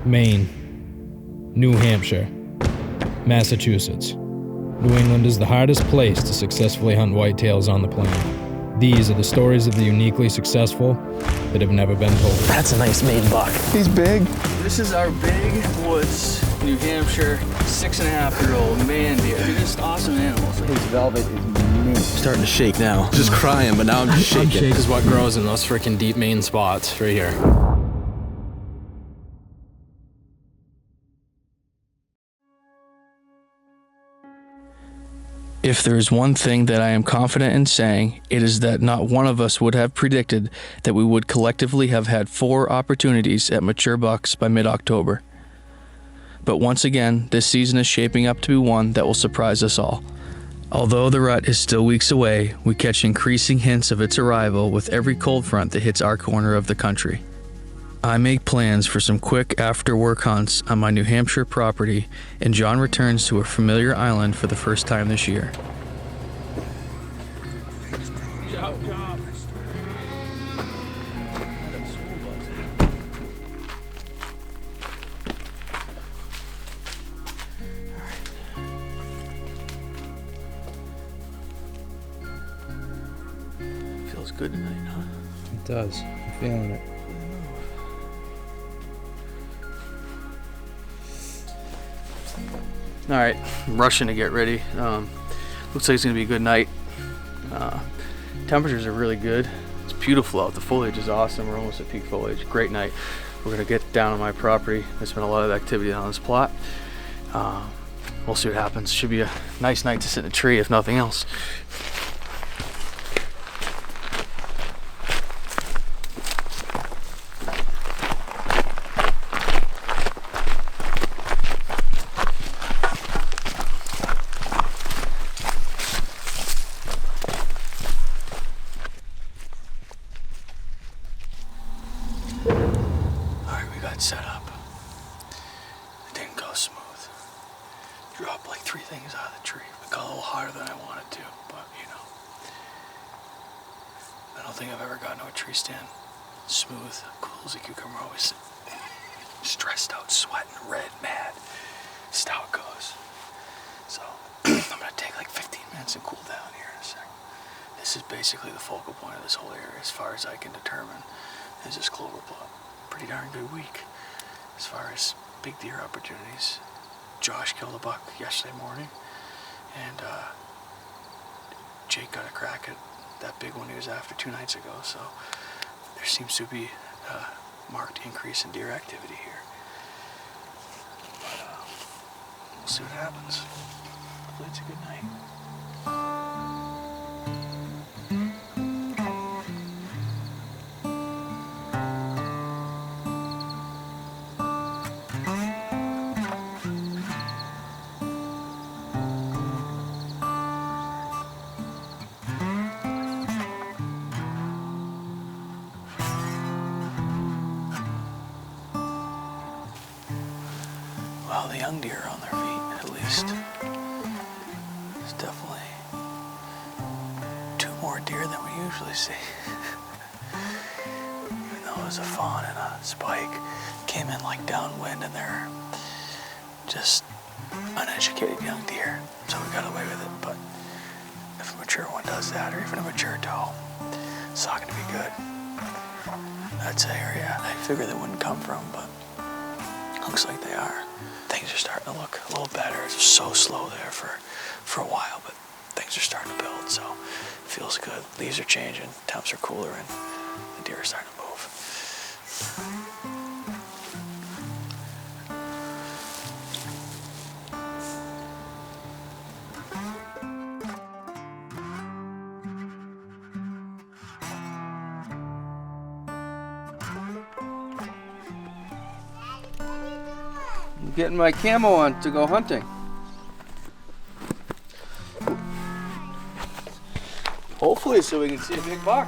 Maine, New Hampshire, Massachusetts. New England is the hardest place to successfully hunt whitetails on the planet. These are the stories of the uniquely successful that have never been told. That's a nice maiden buck. He's big. This is our Big Woods, New Hampshire, 6.5-year-old man deer. They're just awesome animals. His velvet is neat. Starting to shake now. Just crying, but now I'm just shaking. This is what grows in those freaking deep Maine spots right here. If there is one thing that I am confident in saying, it is that not one of us would have predicted that we would collectively have had 4 opportunities at mature bucks by mid-October. But once again, this season is shaping up to be one that will surprise us all. Although the rut is still weeks away, we catch increasing hints of its arrival with every cold front that hits our corner of the country. I make plans for some quick after-work hunts on my New Hampshire property, and John returns to a familiar island for the first time this year. Feels good tonight, huh? It does. I'm feeling it. All right, I'm rushing to get ready. Looks like it's gonna be a good night. Temperatures are really good. It's beautiful out. The foliage is awesome. We're almost at peak foliage. Great night. We're gonna get down on my property. There's been a lot of activity on this plot. We'll see what happens. Should be a nice night to sit in a tree, if nothing else. Set up. It didn't go smooth. Dropped like 3 things out of the tree. It got a little harder than I wanted to, but you know. I don't think I've ever gotten to a tree stand smooth, cool as a cucumber, always stressed out, sweating, red, mad. That's how it goes. So I'm gonna take like 15 minutes and cool down here in a second. This is basically the focal point of this whole area, as far as I can determine, is this clover plot. Pretty darn good week as far as big deer opportunities. Josh killed a buck yesterday morning, and Jake got a crack at that big one he was after 2 nights ago, so there seems to be a marked increase in deer activity here. But we'll see what happens. Hopefully it's a good night. Well, the young deer are on their feet, at least. There's definitely 2 more deer than we usually see. Even though it was a fawn and a spike, came in like downwind, and they're just uneducated young deer. So we got away with it, but if a mature one does that, or even a mature doe, it's not gonna be good. That's an area I figured they wouldn't come from, but looks like they are. Things are starting to look a little better. It's so slow there for a while, but things are starting to build, so it feels good. Leaves are changing, temps are cooler, and the deer are starting to move. I'm getting my camo on to go hunting. Hopefully so we can see a big buck.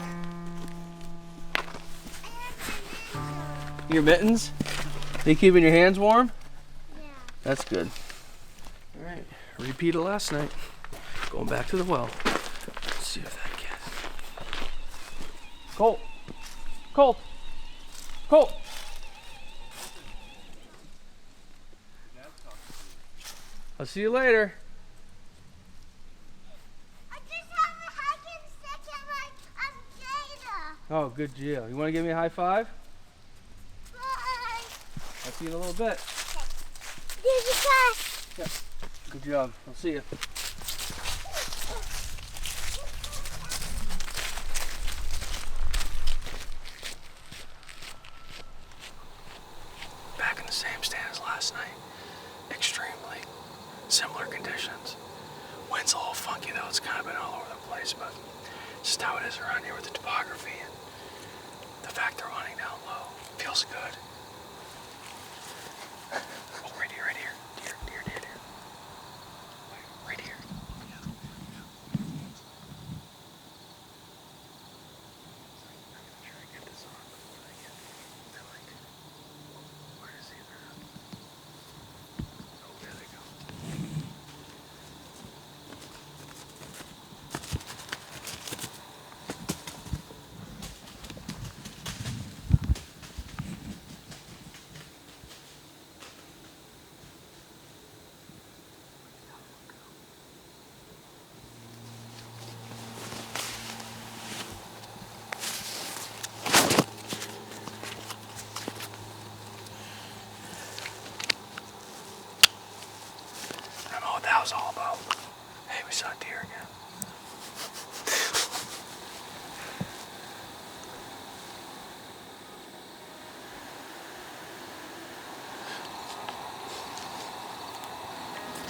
Your mittens? They keeping your hands warm? Yeah. That's good. All right, repeat of last night. Going back to the well. Let's see if that gets. Colt! Colt! Colt! I'll see you later. I just have a hiking stick and my gator. Oh, good deal. You want to give me a high five? Bye. I'll see you in a little bit. Here's your cash. Good job. I'll see you. Back in the same stand as last night. Extremely similar conditions. Wind's a little funky though, it's kind of been all over the place, but it's just how it is around here with the topography and the fact they're running down low. Feels good. Oh, right here, right here. Deer, deer, deer, deer. Right here. I don't know what that was all about. Hey, we saw a deer again.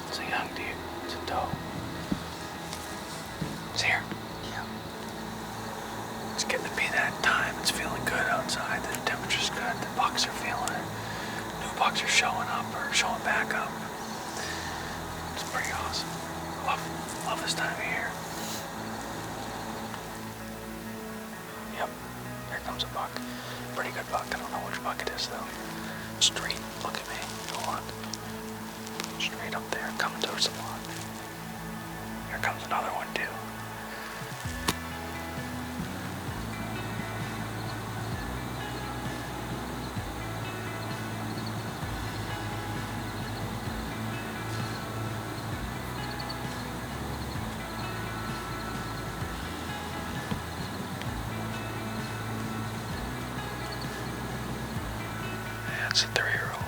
It's a young deer. It's a doe. It's here. Yeah. It's getting to be that time. It's feeling good outside. The temperature's good. The bucks are feeling it. New bucks are showing up or showing back up. It's pretty awesome. Love this time of year. Yep, here comes a buck. Pretty good buck. I don't know which buck it is though. Straight, look at me. Hold on. Straight up there, coming towards the pond. Here comes another one too. That's a 3-year-old.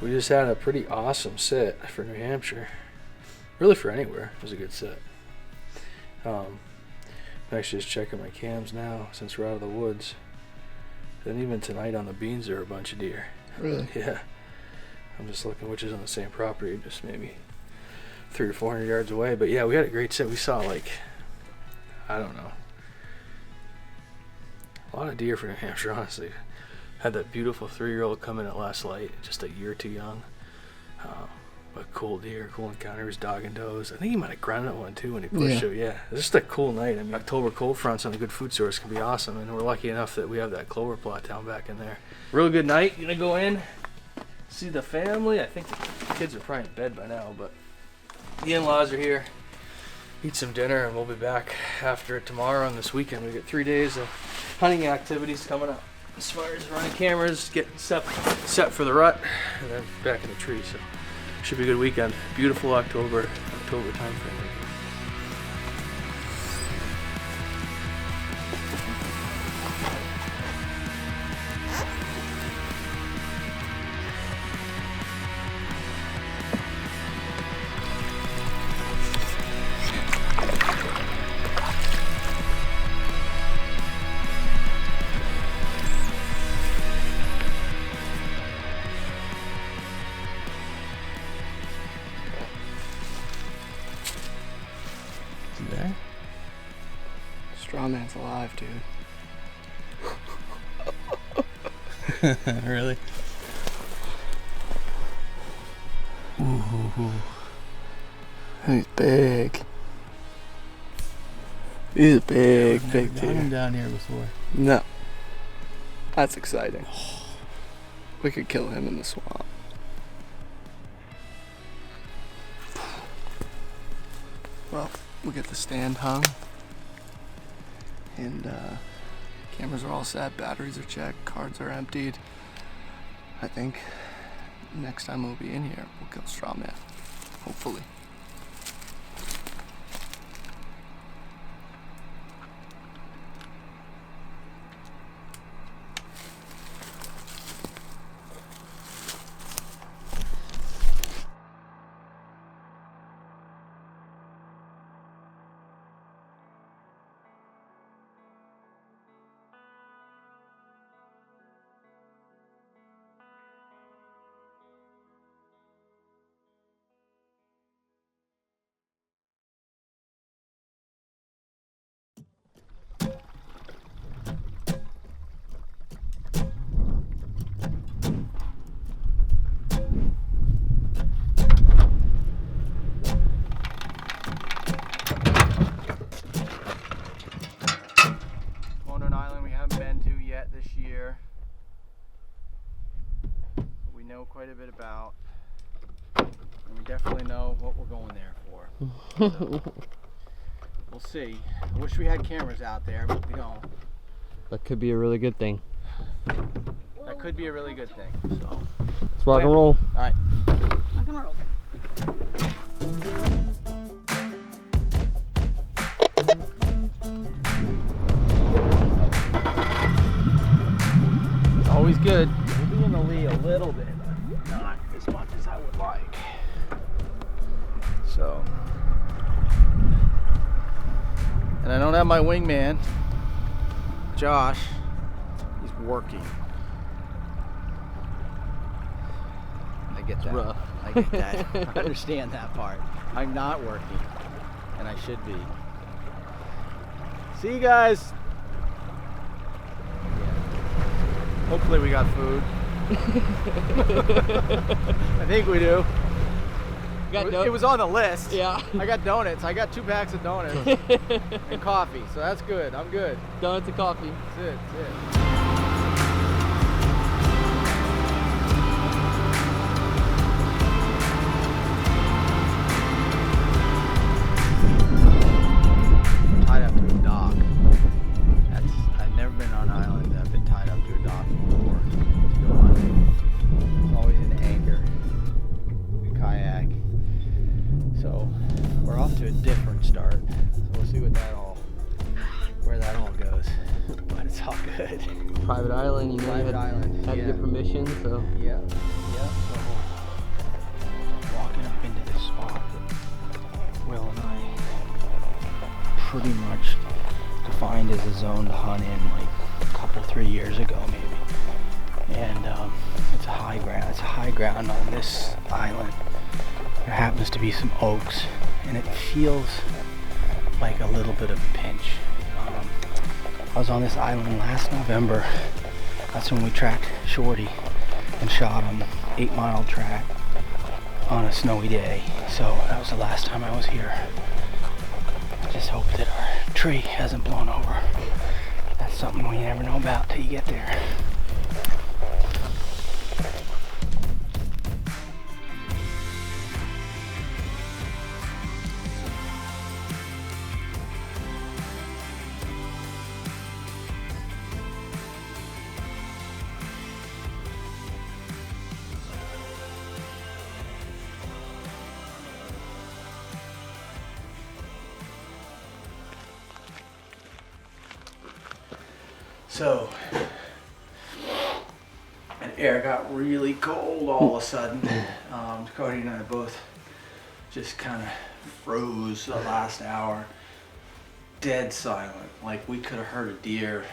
We just had a pretty awesome set for New Hampshire. Really for anywhere, it was a good set. I'm actually just checking my cams now since we're out of the woods. And even tonight on the beans there are a bunch of deer. Really? Yeah. I'm just looking which is on the same property, just maybe 300 or 400 yards away. But yeah, we had a great set. We saw like, I don't know, a lot of deer for New Hampshire, honestly. Had that beautiful 3-year-old come in at last light, just a year too young. But cool deer, cool encounters, dog and does. I think he might have grounded one too when he pushed it. Yeah, it's just a cool night. I mean, October cold fronts on a good food source can be awesome, and we're lucky enough that we have that clover plot down back in there. Real good night. Gonna go in, see the family. I think the kids are probably in bed by now, but the in-laws are here. Eat some dinner, and we'll be back after it tomorrow and this weekend. We get 3 days of hunting activities coming up. As far as running cameras, getting set for the rut, and then back in the tree. So should be a good weekend. Beautiful October time frame. There? Straw man's alive, dude. Really? Ooh. He's big. He's a big I've never deer. gotten him down here before. No. That's exciting. Oh, We could kill him in the swamp. Well, we'll get the stand hung. And cameras are all set, batteries are checked, cards are emptied. I think next time we'll be in here, we'll kill Strawman. Hopefully. This year we know quite a bit about, and we definitely know what we're going there for. So, we'll see. I wish we had cameras out there, but we don't. That could be a really good thing. That could be a really good thing. So let's rock and roll. All right. Rock and roll. Always good. We'll be in the lee a little bit, but not as much as I would like. So, and I don't have my wingman, Josh. He's working. I get that. Rough. I get that. I understand that part. I'm not working, and I should be. See you guys. Hopefully we got food. I think we do. It was on the list. Yeah. I got donuts. I got 2 packs of donuts and coffee, so that's good. I'm good. Donuts and coffee. That's it. That's it. Tied up to a dock. I've never been on an island that I've been tied up to a dock before to go hunting. It's always an anchor, a kayak. So we're off to a different start. So we'll see where that all goes. But it's all good. Private island, you know, Private you island, had to yeah. get permission, so. Yeah. So walking up into this spot that Will and I pretty much defined as a zone to hunt in like a couple, 3 years ago maybe. And it's a high ground. It's a high ground on this island. There happens to be some oaks, and it feels like a little bit of a pinch. I was on this island last November. That's when we tracked Shorty and shot him 8-mile track on a snowy day. So that was the last time I was here. I just hope that our tree hasn't blown over. That's something we never know about till you get there. So, and air got really cold all of a sudden. Cody and I both just kind of froze the last hour. Dead silent. Like we could have heard a deer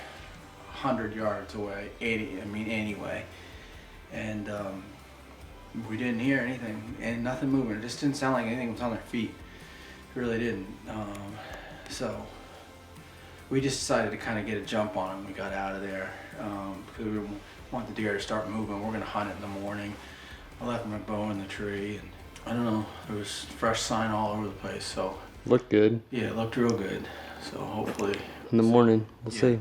100 yards away, 80, anyway. And we didn't hear anything and nothing moving. It just didn't sound like anything was on their feet. It really didn't. So we just decided to kind of get a jump on them. We got out of there because we want the deer to start moving. We're gonna hunt it in the morning. I left my bow in the tree, and I don't know, there was fresh sign all over the place. So Looked good. yeah, it looked real good. So hopefully In the morning, we'll see.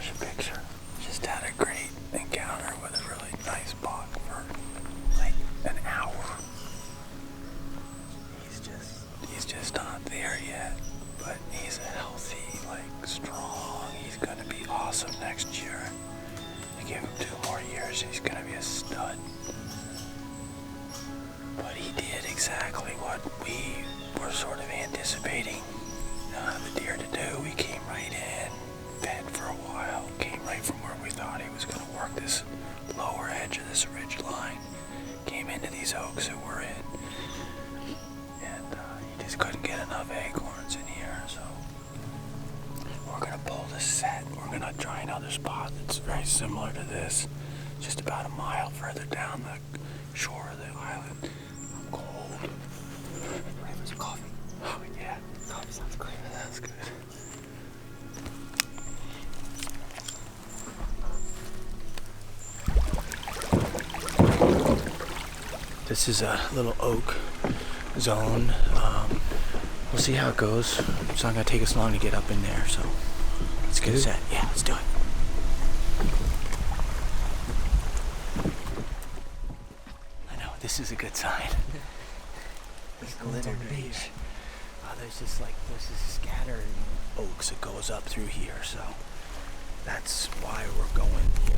There's a picture. Just had a great encounter with a really nice buck for like an hour. He's just not there yet, but he's a healthy, like strong. He's gonna be awesome next year. You give him 2 more years, he's gonna be a stud. But he did exactly what we were sort of anticipating the deer to do. He came right in, fed for a while, came right from where we thought he was going to work this lower edge of this ridge line, came into these oaks that we're in, and he just couldn't get enough acorns in here, so we're going to pull this set. We're going to try another spot that's very similar to this, just about a mile further down the shore of the island. I'm cold. Ready for some coffee? Oh, yeah. Coffee sounds great. That's good. This is a little oak zone. We'll see how it goes. It's not going to take us long to get up in there, so let's get it set. Yeah, let's do it. I know, this is a good sign. It's glittered beach. There's this scattering oaks that goes up through here, so that's why we're going here.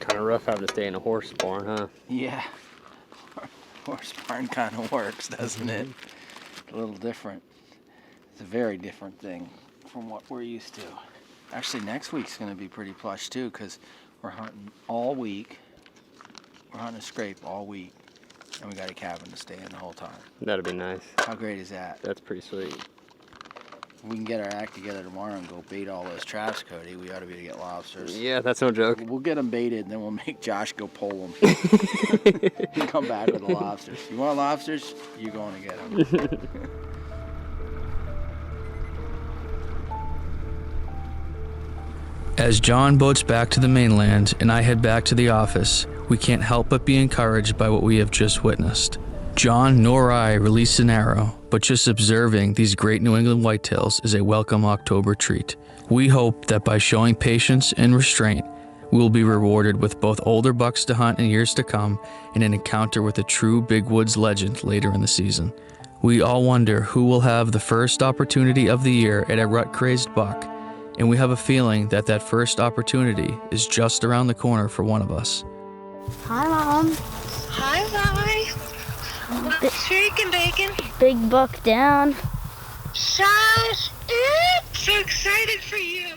Kind of rough having to stay in a horse barn, huh? Yeah. Horse barn kind of works, doesn't it? A little different. It's a very different thing from what we're used to. Actually, next week's going to be pretty plush, too, because we're hunting all week. We're hunting a scrape all week, and we got a cabin to stay in the whole time. That'd be nice. How great is that? That's pretty sweet. If we can get our act together tomorrow and go bait all those traps, Cody, we ought to be able to get lobsters. Yeah, that's no joke. We'll get them baited, and then we'll make Josh go pull them. And come back with the lobsters. You want lobsters? You're going to get them. As John boats back to the mainland and I head back to the office, we can't help but be encouraged by what we have just witnessed. John nor I released an arrow, but just observing these great New England whitetails is a welcome October treat. We hope that by showing patience and restraint, we will be rewarded with both older bucks to hunt in years to come and an encounter with a true big woods legend later in the season. We all wonder who will have the first opportunity of the year at a rut-crazed buck, and we have a feeling that that first opportunity is just around the corner for one of us. Hi, Mom. Hi, Vi. What's shaking, bacon? Big buck down. Shut it! So excited for you.